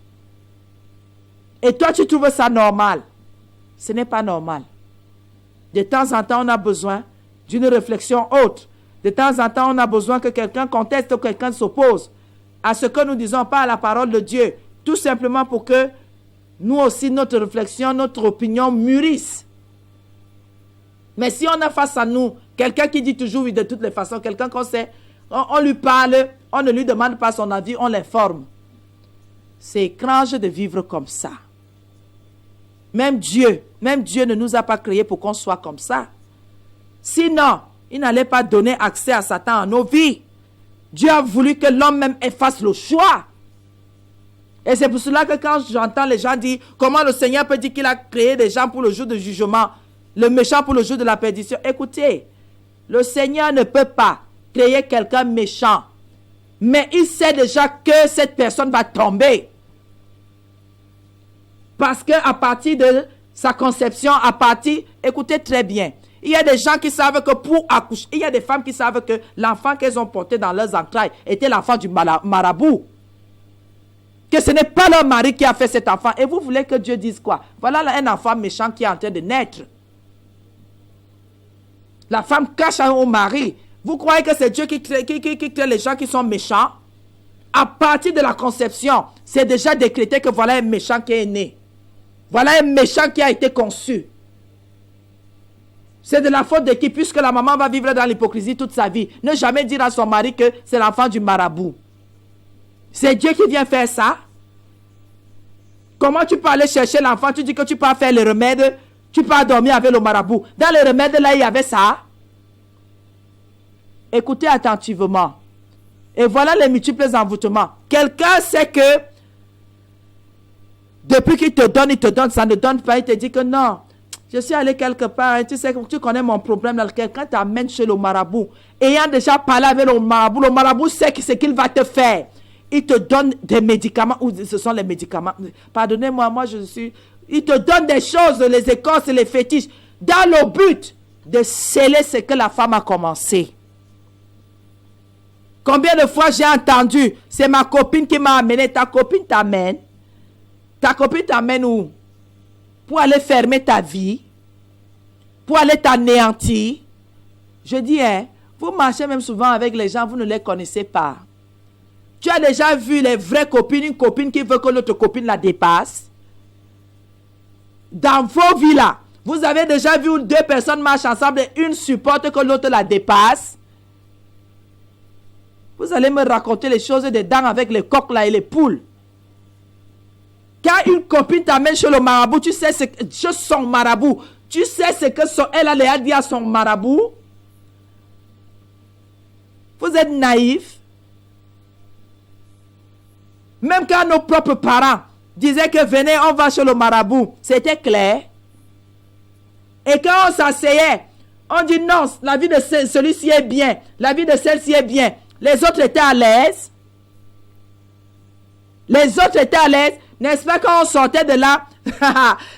Et toi, tu trouves ça normal. Ce n'est pas normal. De temps en temps, on a besoin d'une réflexion haute. De temps en temps, on a besoin que quelqu'un conteste ou quelqu'un s'oppose à ce que nous disons, pas à la parole de Dieu. Tout simplement pour que nous aussi, notre réflexion, notre opinion mûrisse. Mais si on a face à nous quelqu'un qui dit toujours oui de toutes les façons, quelqu'un qu'on sait, on lui parle, on ne lui demande pas son avis, on l'informe. C'est étrange de vivre comme ça. Même Dieu ne nous a pas créés pour qu'on soit comme ça. Sinon, il n'allait pas donner accès à Satan à nos vies. Dieu a voulu que l'homme même fasse le choix. Et c'est pour cela que quand j'entends les gens dire comment le Seigneur peut dire qu'il a créé des gens pour le jour du jugement, le méchant pour le jour de la perdition. Écoutez, le Seigneur ne peut pas créer quelqu'un méchant. Mais il sait déjà que cette personne va tomber. Parce qu'à partir de sa conception, écoutez très bien, il y a des gens qui savent que pour accoucher, il y a des femmes qui savent que l'enfant qu'elles ont porté dans leurs entrailles était l'enfant du marabout. Que ce n'est pas leur mari qui a fait cet enfant. Et vous voulez que Dieu dise quoi? Voilà là, un enfant méchant qui est en train de naître. La femme cache au mari. Vous croyez que c'est Dieu qui crée les gens qui sont méchants? À partir de la conception, c'est déjà décrété que voilà un méchant qui est né. Voilà un méchant qui a été conçu. C'est de la faute de qui? Puisque la maman va vivre dans l'hypocrisie toute sa vie. Ne jamais dire à son mari que c'est l'enfant du marabout. C'est Dieu qui vient faire ça. Comment tu peux aller chercher l'enfant? Tu dis que tu peux faire les remèdes. Tu peux dormir avec le marabout. Dans les remèdes, là, il y avait ça. Écoutez attentivement. Et voilà les multiples envoûtements. Quelqu'un sait que depuis qu'il te donne, ça ne donne pas. Il te dit que non, je suis allé quelque part. Et tu sais que tu connais mon problème. Quelqu'un t'amène chez le marabout. Ayant déjà parlé avec le marabout sait ce qu'il va te faire. Il te donne des médicaments. Ou ce sont les médicaments. Pardonnez-moi, il te donne des choses, les écorces, les fétiches, dans le but de sceller ce que la femme a commencé. Combien de fois j'ai entendu, c'est ma copine qui m'a amené. Ta copine t'amène. Ta copine t'amène où? Pour aller fermer ta vie. Pour aller t'anéantir. Je dis, vous marchez même souvent avec les gens, vous ne les connaissez pas. Tu as déjà vu les vraies copines, une copine qui veut que l'autre copine la dépasse? Dans vos vies là, vous avez déjà vu où deux personnes marchent ensemble et une supporte que l'autre la dépasse? Vous allez me raconter les choses des dents avec les coqs là et les poules. Quand une copine t'amène chez le marabout, tu sais, chez son marabout, Tu sais ce que elle a dit à son marabout? Vous êtes naïfs. Même quand nos propres parents disaient que venez, on va chez le marabout, c'était clair. Et quand on s'asseyait, on dit non, la vie de celui-ci est bien, la vie de celle-ci est bien. Les autres étaient à l'aise. Les autres étaient à l'aise. N'est-ce pas quand on sortait de là,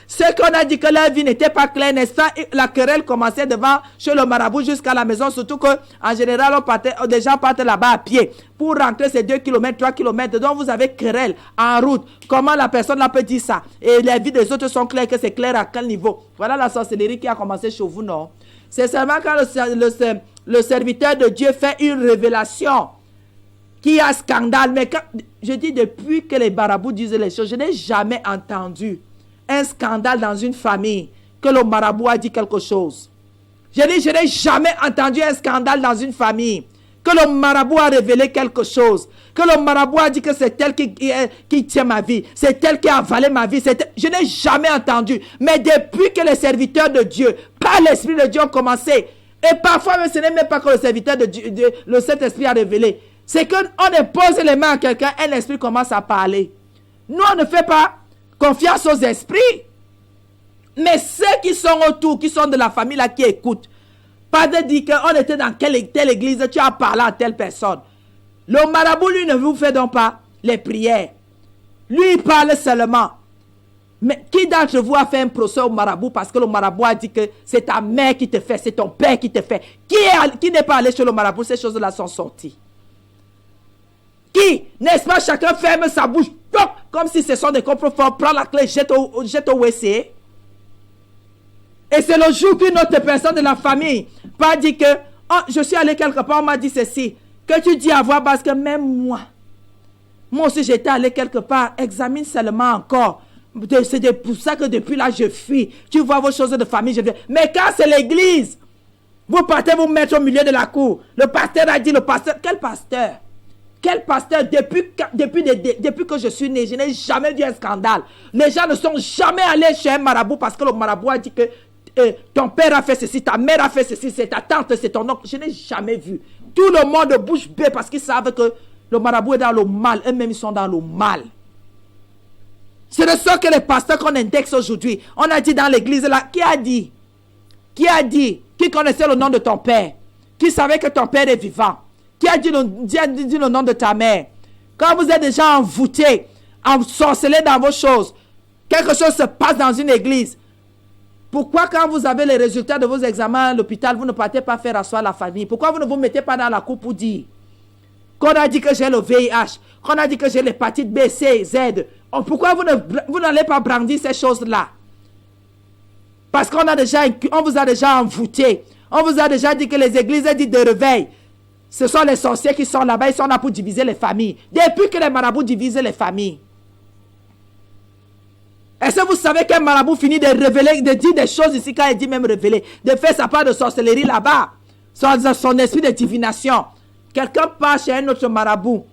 ceux qu'on a dit que leur vie n'était pas claire, n'est-ce pas, la querelle commençait devant chez le marabout jusqu'à la maison, surtout qu'en général, des gens partent là-bas à pied pour rentrer ces 2 km, 3 km, donc vous avez querelle en route. Comment la personne là peut dire ça? Et les vies des autres sont claires, que c'est clair à quel niveau? Voilà la sorcellerie qui a commencé chez vous, non? C'est seulement quand le serviteur de Dieu fait une révélation qui a scandale. Mais quand, je dis depuis que les marabouts disent les choses, je n'ai jamais entendu un scandale dans une famille que le marabout a dit quelque chose. Je dis, je n'ai jamais entendu un scandale dans une famille que le marabout a révélé quelque chose, que le marabout a dit que c'est elle qui tient ma vie, c'est elle qui a avalé ma vie. Je n'ai jamais entendu. Mais depuis que les serviteurs de Dieu, par l'Esprit de Dieu, ont commencé, et parfois même ce n'est même pas que le serviteur de Dieu, le Saint-Esprit a révélé, c'est qu'on impose les mains à quelqu'un, un esprit commence à parler. Nous, on ne fait pas confiance aux esprits. Mais ceux qui sont autour, qui sont de la famille là, qui écoutent, pas de dire qu'on était dans telle église, tu as parlé à telle personne. Le marabout, lui, ne vous fait donc pas les prières. Lui, il parle seulement. Mais qui d'entre vous a fait un procès au marabout parce que le marabout a dit que c'est ta mère qui te fait, c'est ton père qui te fait? Qui n'est pas allé chez le marabout? Ces choses-là sont sorties. Qui, n'est-ce pas, chacun ferme sa bouche, comme si ce sont des coffres forts, prend la clé, jette au WC. Et c'est le jour qu'une autre personne de la famille va dire que, oh, je suis allé quelque part, on m'a dit ceci, que tu dis à voix basse que même moi aussi j'étais allé quelque part, examine seulement encore. C'est pour ça que depuis là je fuis. Tu vois vos choses de famille, je viens. Mais quand c'est l'église, vous partez vous mettre au milieu de la cour. Le pasteur a dit, quel pasteur? Quel pasteur? Depuis que je suis né, je n'ai jamais vu un scandale. Les gens ne sont jamais allés chez un marabout parce que le marabout a dit que ton père a fait ceci, ta mère a fait ceci, c'est ta tante, c'est ton oncle. Je n'ai jamais vu. Tout le monde bouche bée parce qu'ils savent que le marabout est dans le mal. Eux-mêmes, ils sont dans le mal. C'est de ça que les pasteurs qu'on indexe aujourd'hui, on a dit dans l'église là, qui a dit? Qui connaissait le nom de ton père? Qui savait que ton père est vivant? Qui a dit le nom de ta mère? Quand vous êtes déjà envoûté, ensorcelé dans vos choses, quelque chose se passe dans une église. Pourquoi quand vous avez les résultats de vos examens à l'hôpital, vous ne partez pas faire asseoir la famille? Pourquoi vous ne vous mettez pas dans la cour pour dire qu'on a dit que j'ai le VIH, qu'on a dit que j'ai l'hépatite B, C, Z? Pourquoi vous n'allez pas brandir ces choses-là? Parce qu'on vous a déjà envoûté. On vous a déjà dit que les églises disent de réveil. Ce sont les sorciers qui sont là-bas, ils sont là pour diviser les familles. Depuis que les marabouts divisent les familles. Est-ce que vous savez qu'un marabout finit de révéler, de dire des choses ici, quand il dit même révéler, de faire sa part de sorcellerie là-bas, son esprit de divination. Quelqu'un part chez un autre marabout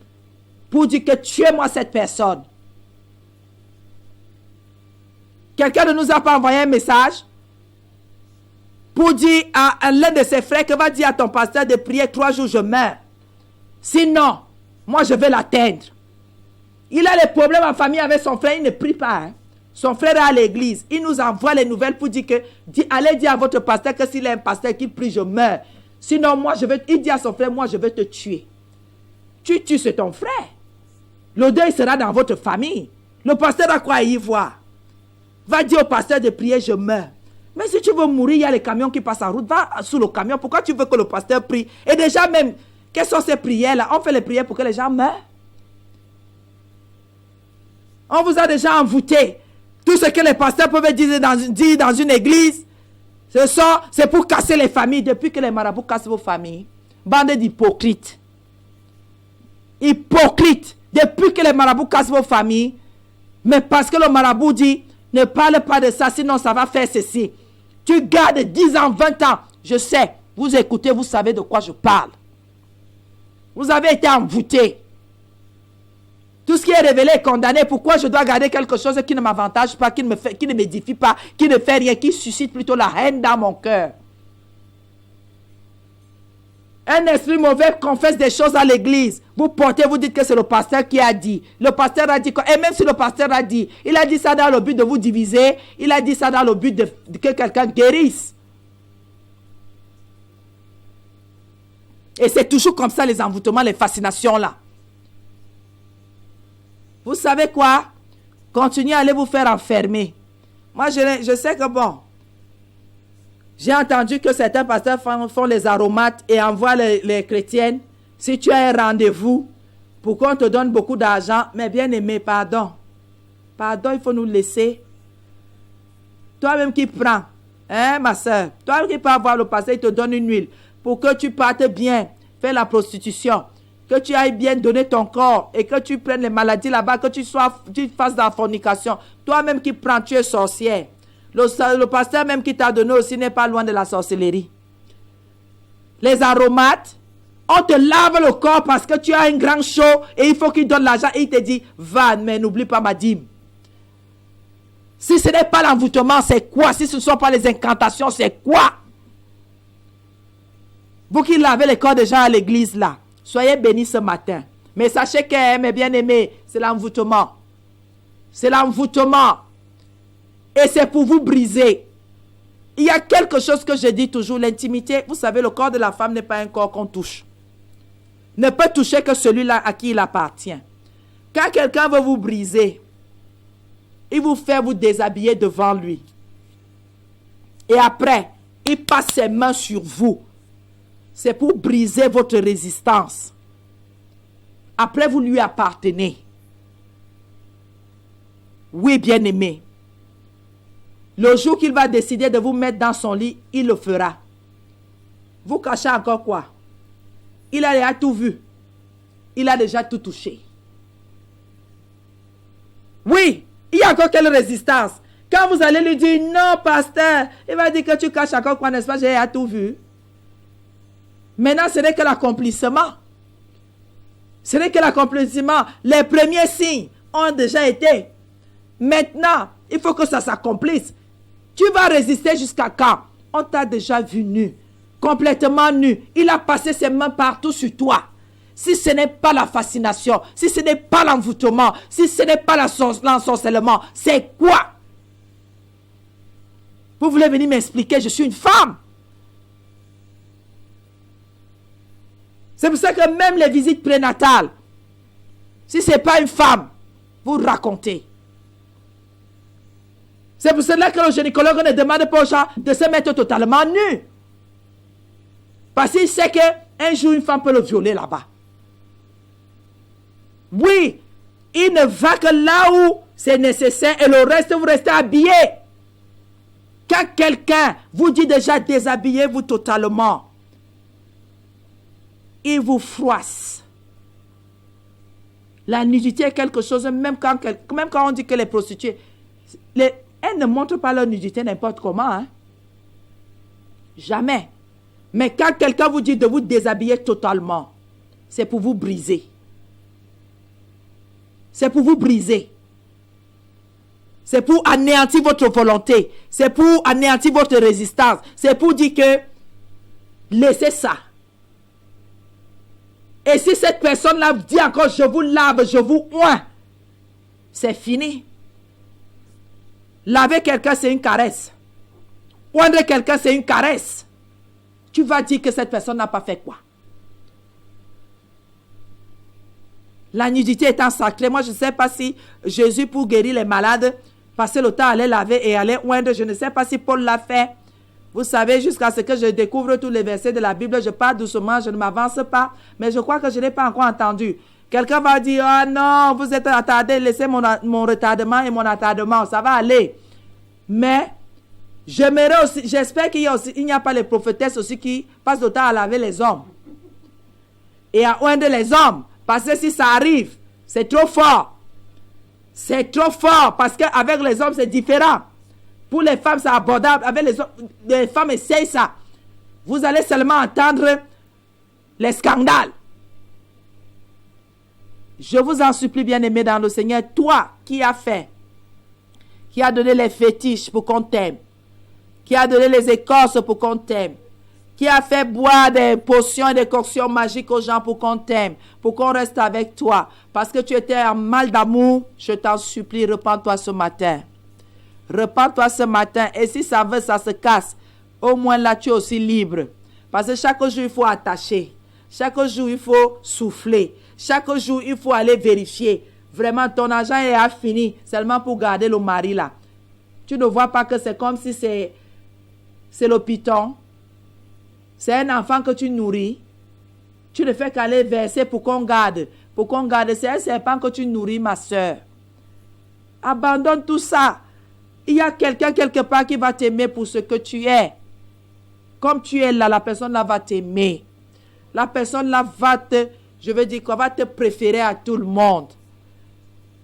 pour dire que tuez-moi cette personne. Quelqu'un ne nous a pas envoyé un message pour dire à l'un de ses frères que va dire à ton pasteur de prier 3 jours, je meurs. Sinon, moi je vais l'atteindre. Il a des problèmes en famille avec son frère, il ne prie pas. Hein. Son frère est à l'église. Il nous envoie les nouvelles pour dire que, allez dire à votre pasteur que s'il est un pasteur qui prie, je meurs. Sinon, il dit à son frère, moi je vais te tuer. Tu tues, c'est ton frère. Le deuil sera dans votre famille. Le pasteur a quoi à y voir? Va dire au pasteur de prier, je meurs. Mais si tu veux mourir, il y a les camions qui passent en route. Va sous le camion. Pourquoi tu veux que le pasteur prie? Et déjà même, quelles sont ces prières-là? On fait les prières pour que les gens meurent. On vous a déjà envoûté. Tout ce que les pasteurs peuvent dire dans une église, c'est pour casser les familles. Depuis que les marabouts cassent vos familles, bande d'hypocrites. Hypocrites. Depuis que les marabouts cassent vos familles, mais parce que le marabout dit, ne parle pas de ça, sinon ça va faire ceci. Tu gardes 10 ans, 20 ans. Je sais, vous écoutez, vous savez de quoi je parle. Vous avez été envoûtés. Tout ce qui est révélé est condamné. Pourquoi je dois garder quelque chose qui ne m'avantage pas, qui ne m'édifie pas, qui ne fait rien, qui suscite plutôt la haine dans mon cœur? Un esprit mauvais confesse des choses à l'église. Vous portez, vous dites que c'est le pasteur qui a dit. Le pasteur a dit quoi? Et même si le pasteur a dit, il a dit ça dans le but de vous diviser. Il a dit ça dans le but de que quelqu'un guérisse. Et c'est toujours comme ça les envoûtements, les fascinations là. Vous savez quoi? Continuez à aller vous faire enfermer. Moi, je sais que bon, j'ai entendu que certains pasteurs font les aromates et envoient les chrétiennes. Si tu as un rendez-vous pour qu'on te donne beaucoup d'argent, mais bien aimé, pardon. Pardon, il faut nous laisser. Toi-même qui prends, hein, ma soeur, toi qui peux avoir le pasteur, il te donne une huile pour que tu partes bien, faire la prostitution, que tu ailles bien donner ton corps et que tu prennes les maladies là-bas, que tu fasses de la fornication. Toi-même qui prends, tu es sorcière. Le pasteur même qui t'a donné aussi n'est pas loin de la sorcellerie. Les aromates, on te lave le corps parce que tu as un grand chaud et il faut qu'il donne l'argent et il te dit, va, mais n'oublie pas ma dîme. Si ce n'est pas l'envoûtement, c'est quoi? Si ce ne sont pas les incantations, c'est quoi? Vous qui lavez les corps des gens à l'église là, soyez bénis ce matin. Mais sachez que, mes bien-aimés, c'est l'envoûtement. C'est l'envoûtement. Et c'est pour vous briser. Il y a quelque chose que je dis toujours, l'intimité. Vous savez, le corps de la femme n'est pas un corps qu'on touche. Ne peut toucher que celui-là à qui il appartient. Quand quelqu'un veut vous briser, il vous fait vous déshabiller devant lui. Et après, il passe ses mains sur vous. C'est pour briser votre résistance. Après, vous lui appartenez. Oui, bien-aimé. Le jour qu'il va décider de vous mettre dans son lit, il le fera. Vous cachez encore quoi? Il a déjà tout vu. Il a déjà tout touché. Oui, il y a encore quelle résistance? Quand vous allez lui dire, non, pasteur, il va dire que tu caches encore quoi, n'est-ce pas? J'ai déjà tout vu. Maintenant, ce n'est que l'accomplissement. Ce n'est que l'accomplissement. Les premiers signes ont déjà été. Maintenant, il faut que ça s'accomplisse. Tu vas résister jusqu'à quand? On t'a déjà vu nu, complètement nu. Il a passé ses mains partout sur toi. Si ce n'est pas la fascination, si ce n'est pas l'envoûtement, si ce n'est pas l'ensorcellement, c'est quoi? Vous voulez venir m'expliquer, je suis une femme. C'est pour ça que même les visites prénatales, si ce n'est pas une femme, vous racontez. C'est pour cela que le gynécologue ne demande pas aux gens de se mettre totalement nus. Parce qu'il sait qu'un jour, une femme peut le violer là-bas. Oui, il ne va que là où c'est nécessaire et le reste, vous restez habillés. Quand quelqu'un vous dit déjà déshabillez-vous totalement, il vous froisse. La nudité est quelque chose, même quand on dit que les prostituées, elles ne montrent pas leur nudité n'importe comment. Hein? Jamais. Mais quand quelqu'un vous dit de vous déshabiller totalement, c'est pour vous briser. C'est pour vous briser. C'est pour anéantir votre volonté. C'est pour anéantir votre résistance. C'est pour dire que laissez ça. Et si cette personne-là dit encore je vous lave, je vous oins, c'est fini. Laver quelqu'un, c'est une caresse. Oindre quelqu'un, c'est une caresse. Tu vas dire que cette personne n'a pas fait quoi? La nudité étant sacrée, moi je ne sais pas si Jésus, pour guérir les malades, passait le temps à les laver et à les oindre. Je ne sais pas si Paul l'a fait. Vous savez, jusqu'à ce que je découvre tous les versets de la Bible, je parle doucement, je ne m'avance pas. Mais je crois que je n'ai pas encore entendu. Quelqu'un va dire, ah non, vous êtes attardé, laissez mon retardement et mon attardement, ça va aller. Mais, j'aimerais aussi, j'espère qu'il n'y a pas les prophétesses aussi qui passent le temps à laver les hommes. Et à oindre les hommes. Parce que si ça arrive, c'est trop fort. C'est trop fort parce qu'avec les hommes, c'est différent. Pour les femmes, c'est abordable. Avec les hommes, les femmes essayent ça. Vous allez seulement entendre les scandales. Je vous en supplie, bien-aimés dans le Seigneur, toi qui as fait, qui as donné les fétiches pour qu'on t'aime, qui a donné les écorces pour qu'on t'aime, qui a fait boire des potions et des coctions magiques aux gens pour qu'on t'aime, pour qu'on reste avec toi, parce que tu étais en mal d'amour, je t'en supplie, repens-toi ce matin. Repens-toi ce matin, et si ça veut, ça se casse, au moins là, tu es aussi libre. Parce que chaque jour, il faut attacher. Chaque jour, il faut souffler. Chaque jour, il faut aller vérifier. Vraiment, ton argent est fini seulement pour garder le mari là. Tu ne vois pas que c'est comme si c'est le python. C'est un enfant que tu nourris. Tu ne fais qu'aller verser pour qu'on garde. Pour qu'on garde. C'est un serpent que tu nourris, ma soeur. Abandonne tout ça. Il y a quelqu'un quelque part qui va t'aimer pour ce que tu es. Comme tu es là, la personne là va t'aimer. La personne là va te, je veux dire qu'on va te préférer à tout le monde.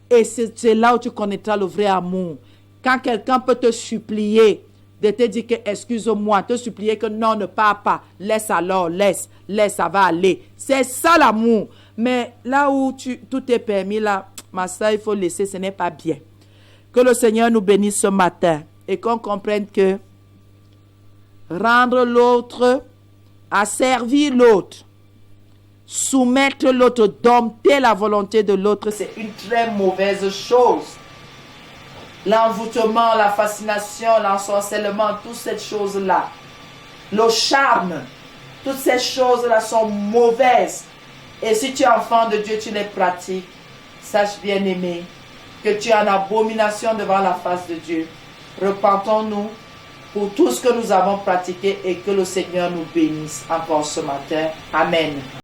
Et c'est là où tu connaîtras le vrai amour. Quand quelqu'un peut te supplier, de te dire que excuse-moi, te supplier que non, ne pars pas. Laisse alors, laisse, ça va aller. C'est ça l'amour. Mais là où tout est permis, là, ma soeur, il faut laisser, ce n'est pas bien. Que le Seigneur nous bénisse ce matin et qu'on comprenne que rendre l'autre, à servir l'autre, soumettre l'autre, dompter la volonté de l'autre, c'est une très mauvaise chose. L'envoûtement, la fascination, l'ensorcellement, toutes ces choses-là, le charme, toutes ces choses-là sont mauvaises. Et si tu es enfant de Dieu, tu les pratiques, sache bien aimé que tu es en abomination devant la face de Dieu. Repentons-nous pour tout ce que nous avons pratiqué et que le Seigneur nous bénisse encore ce matin. Amen.